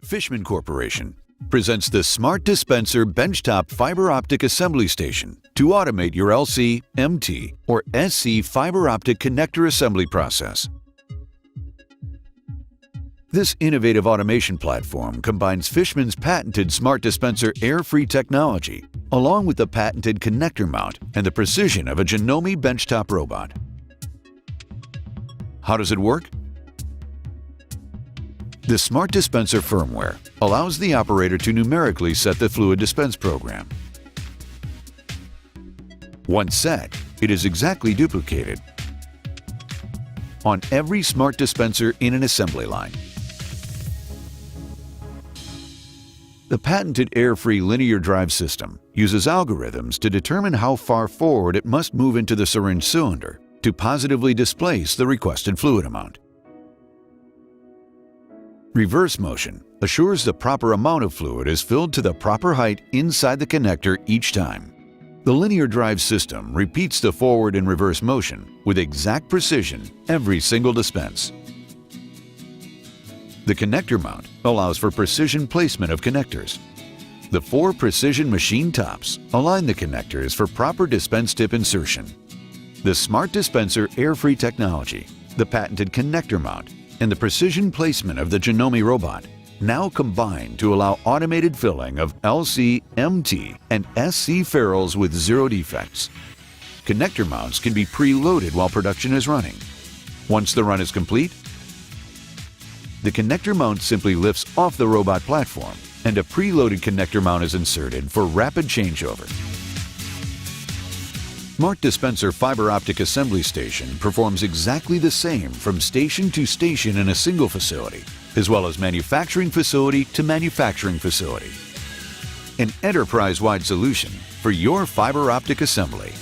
Fishman Corporation presents the SmartDispenser Benchtop Fiber Optic Assembly Station to automate your LC, MT, or SC fiber optic connector assembly process. This innovative automation platform combines Fishman's patented SmartDispenser air-free technology along with the patented connector mount and the precision of a Janome benchtop robot. How does it work? The SmartDispenser firmware allows the operator to numerically set the fluid dispense program. Once set, it is exactly duplicated on every SmartDispenser in an assembly line. The patented air-free linear drive system uses algorithms to determine how far forward it must move into the syringe cylinder to positively displace the requested fluid amount. Reverse motion assures the proper amount of fluid is filled to the proper height inside the connector each time. The linear drive system repeats the forward and reverse motion with exact precision every single dispense. The connector mount allows for precision placement of connectors. The 4 precision machine tops align the connectors for proper dispense tip insertion. The SmartDispenser air-free technology, the patented connector mount, and the precision placement of the Janome robot now combine to allow automated filling of LC, MT, and SC ferrules with 0 defects. Connector mounts can be preloaded while production is running. Once the run is complete, the connector mount simply lifts off the robot platform and a preloaded connector mount is inserted for rapid changeover. SmartDispenser Fiber Optic Assembly Station performs exactly the same from station to station in a single facility, as well as manufacturing facility to manufacturing facility. An enterprise-wide solution for your fiber optic assembly.